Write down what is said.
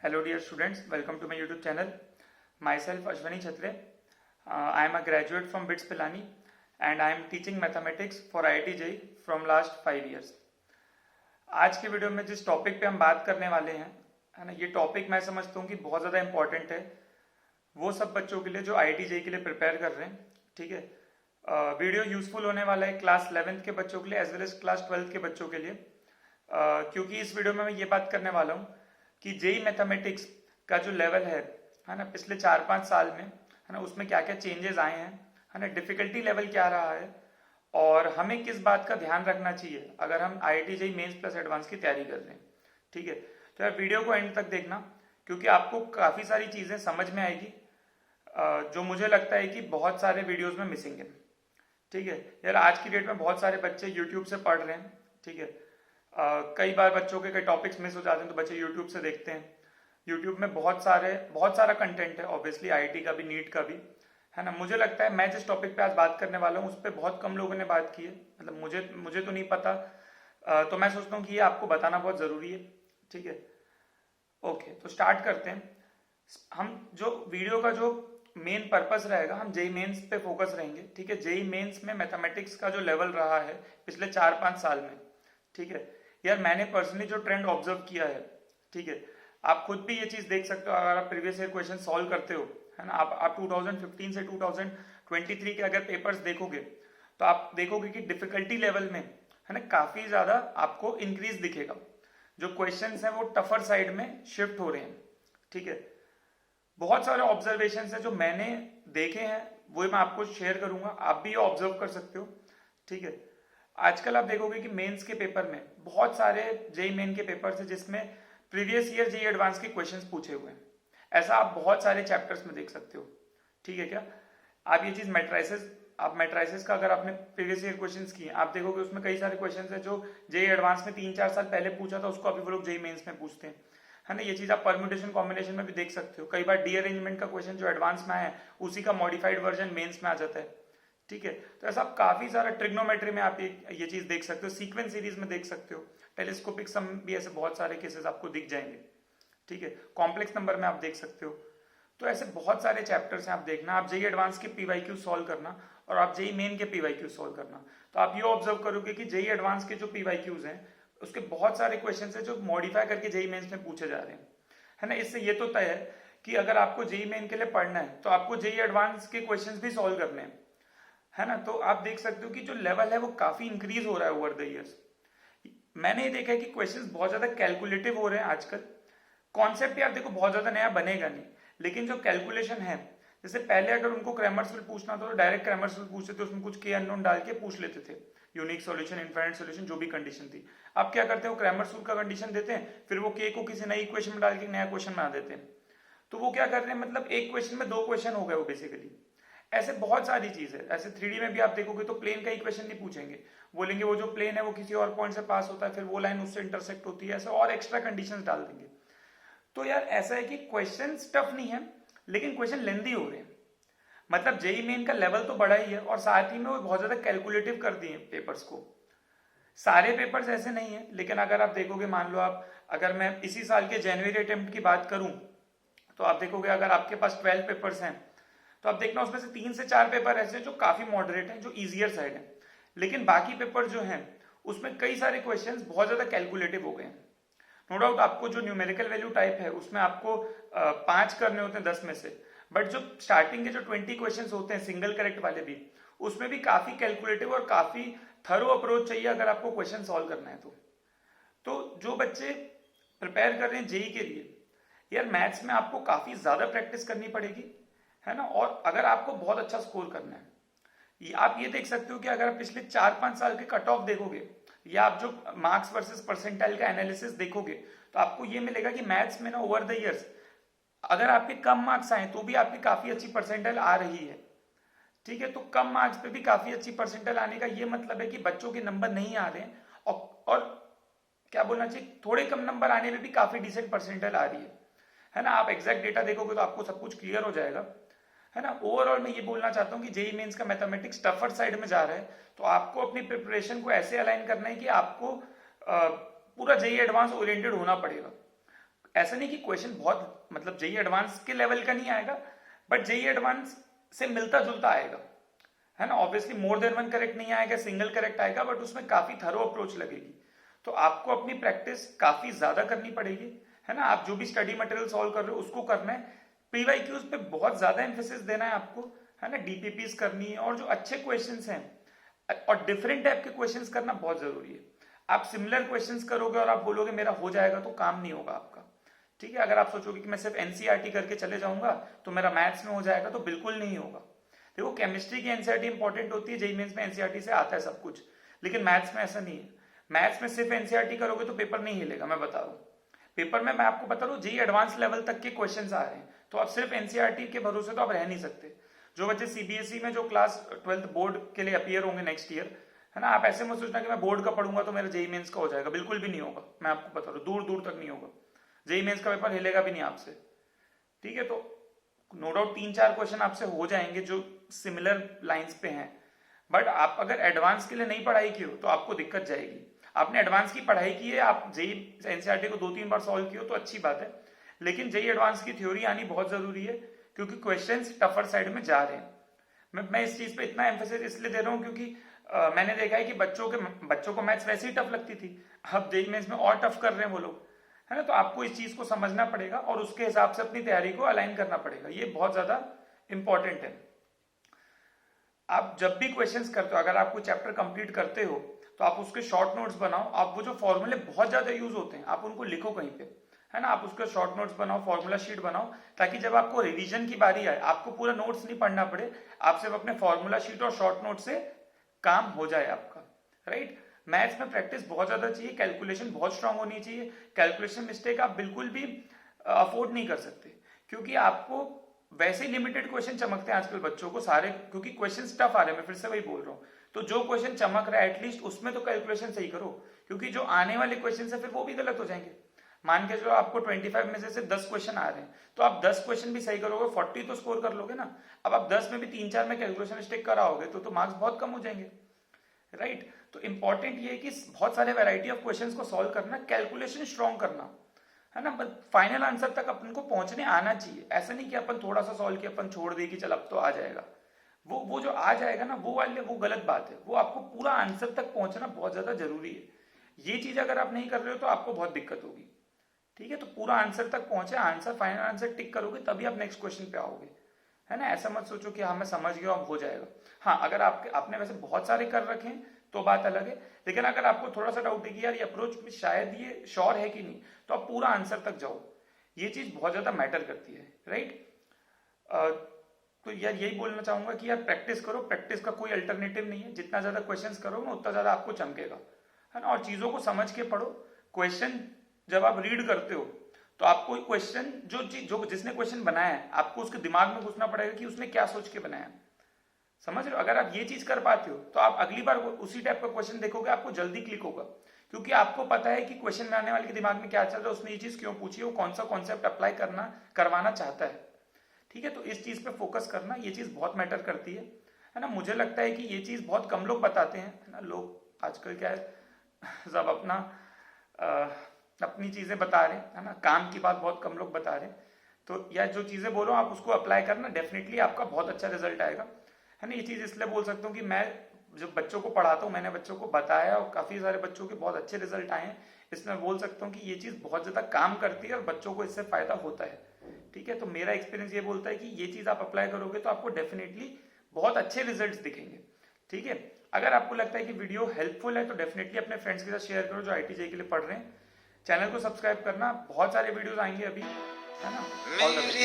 Hello dear students, welcome to my YouTube channel. Myself Ashwani Chhatre. I am a graduate from BITS Pilani and I am teaching mathematics for IIT JEE from last 5 years. आज की video में जिस topic पे हम बात करने वाले हैं, है ना, ये टॉपिक मैं समझता हूँ कि बहुत ज़्यादा इंपॉर्टेंट है वो सब बच्चों के लिए जो IIT JEE के लिए प्रिपेयर कर रहे हैं. ठीक है, वीडियो यूजफुल होने वाला है क्लास 11th के बच्चों के लिए as well as class 12th के बच्चों के लिए, क्योंकि इस वीडियो में मैं ये बात करने वाला हूँ कि जेई मैथमेटिक्स का जो लेवल है ना, पिछले 4-5 साल में, है ना, उसमें क्या क्या चेंजेस आए हैं, है ना, डिफिकल्टी लेवल क्या रहा है और हमें किस बात का ध्यान रखना चाहिए अगर हम IIT JEE mains plus advance की तैयारी कर रहे हैं. ठीक है, तो यार वीडियो को एंड तक देखना क्योंकि आपको काफ़ी सारी चीज़ें समझ में आएगी जो मुझे लगता है कि बहुत सारे वीडियोज़ में मिसिंग है. ठीक है यार, आज की डेट में बहुत सारे बच्चे यूट्यूब से पढ़ रहे हैं. ठीक है, कई बार बच्चों के कई टॉपिक्स मिस हो जाते हैं तो बच्चे यूट्यूब से देखते हैं. यूट्यूब में बहुत सारा कंटेंट है, ऑब्वियसली IIT का भी, नीट का भी, है ना. मुझे लगता है मैं जिस टॉपिक पे आज बात करने वाला हूँ उस पर बहुत कम लोगों ने बात की है, मतलब मुझे तो नहीं पता, तो मैं सोचता हूँ कि ये आपको बताना बहुत ज़रूरी है. ठीक है, ओके, तो स्टार्ट करते हैं. हम जो वीडियो का जो मेन पर्पस रहेगा, हम जेई मेंस पे फोकस रहेंगे. ठीक है, जेई मेंस में मैथमेटिक्स का जो लेवल रहा है पिछले 4-5 साल में, ठीक है यार, मैंने पर्सनली जो ट्रेंड ऑब्जर्व किया है, ठीक है, आप खुद भी ये चीज देख सकते हो अगर आप प्रीवियस ईयर क्वेश्चन सॉल्व करते हो, है ना. आप 2015 से 2023 के अगर पेपर्स देखोगे तो आप देखोगे कि डिफिकल्टी लेवल में, है ना, काफी ज्यादा आपको इंक्रीज दिखेगा. जो क्वेश्चंस हैं वो टफर साइड में शिफ्ट हो रहे हैं. ठीक है, बहुत सारे ऑब्जर्वेशन है जो मैंने देखे हैं वो मैं आपको शेयर करूंगा, आप भी ये ऑब्जर्व कर सकते हो. ठीक है, आजकल आप देखोगे कि मेंस के पेपर में बहुत सारे जेई मेन के पेपर है जिसमें प्रीवियस ईयर जेई एडवांस के क्वेश्चंस पूछे हुए हैं. ऐसा आप बहुत सारे चैप्टर्स में देख सकते हो. ठीक है, क्या आप ये चीज मैट्राइसिस का अगर आपने प्रीवियस ईयर क्वेश्चंस किए आप देखोगे उसमें कई सारे क्वेश्चंस है जो जेई एडवांस में 3-4 साल पहले पूछा था उसको अभी वो लोग जेई मेंस में पूछते हैं, है ना. ये चीज आप परम्यूटेशन कॉम्बिनेशन में भी देख सकते हो. कई बार डी अरेंजमेंट का क्वेश्चन जो एडवांस में आया है उसी का मॉडिफाइड वर्जन मेंस में आ जाता है. ठीक है, तो ऐसा आप काफी सारा ट्रिग्नोमेट्री में आप ये चीज देख सकते हो, सीक्वेंस सीरीज में देख सकते हो, टेलीस्कोपिक सम भी ऐसे बहुत सारे केसेस आपको दिख जाएंगे. ठीक है, कॉम्प्लेक्स नंबर में आप देख सकते हो. तो ऐसे बहुत सारे चैप्टर्स हैं, आप देखना, आप जेई एडवांस के पीवाईक्यू सॉल्व करना और आप जेई मेन के पीवाईक्यू सॉल्व करना. तो आप ये ऑब्जर्व करोगे कि जेई एडवांस के जो पीवाईक्यूज हैं उसके बहुत सारे क्वेश्चन है जो मॉडिफाई करके जेई मेन्स में पूछे जा रहे हैं, है ना. इससे ये तो तय है कि अगर आपको जेई मेन के लिए पढ़ना है तो आपको जेई एडवांस के क्वेश्चन भी सॉल्व करने हैं, है ना. तो आप देख सकते हो कि जो लेवल है वो काफी इंक्रीज हो रहा है ओवर द इयर्स. मैंने ये देखा है कि क्वेश्चंस बहुत ज्यादा कैलकुलेटिव हो रहे हैं आजकल. कॉन्सेप्ट यार देखो बहुत ज्यादा नया बनेगा नहीं, लेकिन जो कैलकुलेशन है, जैसे पहले अगर उनको क्रैमर्स रूल पूछना था तो डायरेक्ट क्रैमर्स रूल पूछते थे, उसमें कुछ के अननोन डाल के पूछ लेते थे, यूनिक सॉल्यूशन, इनफाइनाइट सॉल्यूशन, जो भी कंडीशन थी. अब क्या करते हैं, वो क्रैमर्स रूल का कंडीशन देते हैं, फिर वो के को किसी नई इक्वेशन में डाल के नया क्वेश्चन बना देते हैं. तो वो क्या कर रहे हैं, मतलब एक क्वेश्चन में 2 क्वेश्चन हो गए वो बेसिकली. ऐसे बहुत सारी चीज है. ऐसे 3D में भी आप देखोगे तो प्लेन का इक्वेशन नहीं पूछेंगे, बोलेंगे वो जो प्लेन है वो किसी और पॉइंट से पास होता है, फिर वो लाइन उससे इंटरसेक्ट होती है, ऐसे और एक्स्ट्रा कंडीशंस डाल देंगे. तो यार ऐसा है कि क्वेश्चन टफ नहीं है लेकिन क्वेश्चन लेंदी हो रहे हैं. मतलब जेई मेन का लेवल तो बड़ा ही है और साथ ही में वो बहुत ज्यादा कैलकुलेटिव कर दिए पेपर्स को. सारे पेपर्स ऐसे नहीं है, लेकिन अगर आप देखोगे, मान लो आप, अगर मैं इसी साल के जनवरी अटेम्प्ट की बात करूं तो आप देखोगे अगर आपके पास 12 पेपर्स हैं तो आप देखना उसमें से 3 से 4 पेपर ऐसे जो काफी मॉडरेट हैं, जो इजियर साइड है. लेकिन बाकी पेपर जो हैं उसमें कई सारे क्वेश्चंस बहुत ज्यादा कैलकुलेटिव हो गए हैं. नो डाउट आपको जो न्यूमेरिकल वैल्यू टाइप है उसमें आपको 5 करने होते हैं 10 में से, बट जो स्टार्टिंग के जो 20 क्वेश्चंस होते हैं सिंगल करेक्ट वाले भी, उसमें भी काफी कैलकुलेटिव और काफी थरो अप्रोच चाहिए अगर आपको क्वेश्चन सॉल्व करना है तो जो बच्चे प्रिपेयर कर रहे हैं जेई के लिए, यार मैथ्स में आपको काफी ज्यादा प्रैक्टिस करनी पड़ेगी, है ना. और अगर आपको बहुत अच्छा स्कोर करना है, आप ये देख सकते हो कि अगर आप पिछले 4-5 साल के कट ऑफ देखोगे या आप जो मार्क्स वर्सेस परसेंटाइल का एनालिसिस देखोगे तो आपको ये मिलेगा कि मैथ्स में ना ओवर द इयर्स अगर आपके कम मार्क्स आए तो भी आपकी काफी अच्छी परसेंटाइल आ रही है. ठीक है, तो कम मार्क्स पे भी काफी अच्छी परसेंटाइल आने का ये मतलब है कि बच्चों के नंबर नहीं आ रहे हैं और क्या बोलना चाहिए, थोड़े कम नंबर आने में भी काफी डिसेंट परसेंटाइल आ रही है ना. आप एग्जैक्ट डेटा देखोगे तो आपको सब कुछ क्लियर हो जाएगा, है ना. ओवरऑल मैं ये बोलना चाहता हूँ कि जेई मेंस का मैथमेटिक्स टफर साइड में जा रहा है, तो आपको अपनी प्रिपरेशन को ऐसे अलाइन करना है कि आपको पूरा जेई एडवांस ओरिएंटेड होना पड़ेगा. ऐसा नहीं कि क्वेश्चन बहुत मतलब जेई एडवांस के लेवल का नहीं आएगा, बट जेई एडवांस से मिलता जुलता आएगा, है ना। Obviously more than one correct नहीं आएगा, सिंगल करेक्ट आएगा, बट उसमें काफी थरो अप्रोच लगेगी। तो आपको अपनी प्रैक्टिस काफी ज्यादा करनी पड़ेगी, है ना। आप जो भी स्टडी मटेरियल सॉल्व कर रहे हो उसको करना है, पीवाईक्यूज पे बहुत ज्यादा एम्फेसिस देना है आपको, है ना। डीपीपीस करनी है, और जो अच्छे क्वेश्चंस हैं और डिफरेंट टाइप के क्वेश्चंस करना बहुत जरूरी है। आप सिमिलर क्वेश्चंस करोगे और आप बोलोगे मेरा हो जाएगा, तो काम नहीं होगा आपका, ठीक है। अगर आप सोचोगे कि मैं सिर्फ एनसीईआरटी करके चले जाऊंगा तो मेरा मैथ्स में हो जाएगा, तो बिल्कुल नहीं होगा। देखो, केमिस्ट्री की एनसीईआरटी इंपॉर्टेंट होती है, जेईई मेंस में एनसीईआरटी से आता है सब कुछ, लेकिन मैथ्स में ऐसा नहीं है। मैथ्स में सिर्फ एनसीईआरटी करोगे तो पेपर नहीं हिलेगा, मैं बता रहा हूँ। पेपर में मैं आपको बता रहा हूँ, जेईई एडवांस लेवल तक के क्वेश्चंस आ रहे हैं, तो आप सिर्फ एनसीईआरटी के भरोसे तो आप रह नहीं सकते। जो बच्चे सीबीएसई में जो क्लास 12th बोर्ड के लिए अपीयर होंगे नेक्स्ट ईयर, है ना, आप ऐसे मत सोचना कि मैं बोर्ड का पढ़ूंगा तो मेरा जेईई मेंस का हो जाएगा, बिल्कुल भी नहीं होगा। मैं आपको बता रहा हूँ, दूर दूर तक नहीं होगा। जेईई मेंस का पेपर हिलेगा भी नहीं आपसे, ठीक है। तो नो डाउट 3-4 क्वेश्चन आपसे हो जाएंगे जो सिमिलर लाइंस पे हैं, बट आप अगर एडवांस के लिए नहीं पढ़ाई की हो तो आपको दिक्कत जाएगी। आपने एडवांस की पढ़ाई की है, आप जेईई एनसीईआरटी को 2-3 बार सॉल्व किया हो तो अच्छी बात है, लेकिन जेईई एडवांस की थ्योरी आनी बहुत जरूरी है, क्योंकि क्वेश्चंस टफर साइड में जा रहे हैं। मैं इस चीज पे इतना एम्फेसिस इसलिए दे रहा हूँ क्योंकि मैंने देखा है कि बच्चों को मैथ्स वैसे ही टफ लगती थी, अब जेईई मेंस में और टफ कर रहे हैं वो लोग, है ना। तो आपको इस चीज को समझना पड़ेगा और उसके हिसाब से अपनी तैयारी को अलाइन करना पड़ेगा, ये बहुत ज्यादा इंपॉर्टेंट है। आप जब भी क्वेश्चंस करते हो, अगर आप कोई चैप्टर कंप्लीट करते हो तो आप उसके शॉर्ट नोट्स बनाओ। आप वो जो फॉर्मूले बहुत ज्यादा यूज होते हैं आप उनको लिखो कहीं पे, है ना। आप उसके शॉर्ट नोट्स बनाओ, फॉर्मूला शीट बनाओ, ताकि जब आपको रिवीजन की बारी आए आपको पूरा नोट्स नहीं पढ़ना पड़े, आप सिर्फ अपने फॉर्मूला शीट और शॉर्ट नोट से काम हो जाए आपका, राइट। मैथ्स में प्रैक्टिस बहुत ज्यादा चाहिए, कैलकुलेशन बहुत स्ट्रांग होनी चाहिए। कैलकुलेशन मिस्टेक आप बिल्कुल भी अफोर्ड नहीं कर सकते, क्योंकि आपको वैसे ही लिमिटेड क्वेश्चन चमकते हैं आजकल बच्चों को सारे, क्योंकि क्वेश्चन टफ आ रहे हैं। मैं फिर से वही बोल रहा हूँ, तो जो क्वेश्चन चमक रहा है एटलीस्ट उसमें तो कैलकुलेशन सही करो, क्योंकि जो आने वाले क्वेश्चन है फिर वो भी गलत हो जाएंगे। मान के चलो आपको 25 में से 10 क्वेश्चन आ रहे हैं, तो आप 10 क्वेश्चन भी सही करोगे 40 तो स्कोर कर लोगे ना। अब आप 10 में भी 3-4 में कैलकुलेशन मिस्टेक कराओगे तो मार्क्स बहुत कम हो जाएंगे, राइट। तो इंपॉर्टेंट ये है कि बहुत सारे वैरायटी ऑफ क्वेश्चंस को सॉल्व करना, कैलकुलेशन स्ट्रॉन्ग करना, है ना। फाइनल आंसर तक अपन को पहुंचने आना चाहिए। ऐसा नहीं कि अपन थोड़ा सा सॉल्व किया अपन छोड़ दे कि चल अब तो आ जाएगा, वो जो आ जाएगा ना वो गलत बात है। वो आपको पूरा आंसर तक पहुंचना बहुत ज्यादा जरूरी है। ये चीज अगर आप नहीं कर रहे हो तो आपको बहुत दिक्कत होगी, ठीक है। तो पूरा आंसर तक पहुंचे, आंसर फाइनल आंसर टिक करोगे तभी आप नेक्स्ट क्वेश्चन पे आओगे, है ना। ऐसा मत सोचो कि हाँ मैं समझ गया अब हो जाएगा। हाँ, अगर आपने वैसे बहुत सारे कर रखे हैं तो बात अलग है, लेकिन अगर आपको थोड़ा सा डाउट है कि यार ये अप्रोच में शायद ये श्योर है कि नहीं, तो आप पूरा आंसर तक जाओ। ये चीज बहुत ज्यादा मैटर करती है, राइट। तो यार यही बोलना चाहूंगा कि यार प्रैक्टिस करो, प्रैक्टिस का कोई अल्टरनेटिव नहीं है। जितना ज्यादा क्वेश्चंस करोगे ना उतना ज्यादा आपको चमकेगा, है ना। और चीजों को समझ के पढ़ो। क्वेश्चन जब आप रीड करते हो तो आपको क्वेश्चन जो जिसने क्वेश्चन बनाया है आपको उसके दिमाग में घुसना पड़ेगा कि उसने क्या सोच के बनाया, समझ रहे हो। अगर आप ये चीज कर पाते हो तो आप अगली बार उसी टाइप का क्वेश्चन देखोगे, आपको जल्दी क्लिक होगा, क्योंकि आपको पता है कि क्वेश्चन बनाने वाले के दिमाग में क्या चल रहा है, उसने ये चीज क्यों पूछी, वो कौन सा कॉन्सेप्ट अप्लाई करवाना चाहता है, ठीक है। तो इस चीज पे फोकस करना, ये चीज बहुत मैटर करती है ना। मुझे लगता है कि ये चीज बहुत कम लोग बताते हैं, है ना। लोग आजकल क्या है सब अपनी चीजें बता रहे हैं, है ना। काम की बात बहुत कम लोग बता रहे हैं। तो यार जो चीजें बोलो आप उसको अप्लाई करना, डेफिनेटली आपका बहुत अच्छा रिजल्ट आएगा, है ना। ये चीज इसलिए बोल सकता हूँ कि मैं जब बच्चों को पढ़ाता हूँ, मैंने बच्चों को बताया और काफी सारे बच्चों के बहुत अच्छे रिजल्ट आए हैं। इसमें बोल सकता हूँ कि ये चीज बहुत ज्यादा काम करती है और बच्चों को इससे फायदा होता है, ठीक है। तो मेरा एक्सपीरियंस ये बोलता है कि ये चीज आप अप्लाई करोगे तो आपको डेफिनेटली बहुत अच्छे रिजल्ट्स दिखेंगे, ठीक है। अगर आपको लगता है कि वीडियो हेल्पफुल है तो डेफिनेटली अपने फ्रेंड्स के साथ शेयर करो जो IIT के लिए पढ़ रहे हैं। चैनल को सब्सक्राइब करना, बहुत सारे वीडियोस आएंगे अभी, है ना। All the best.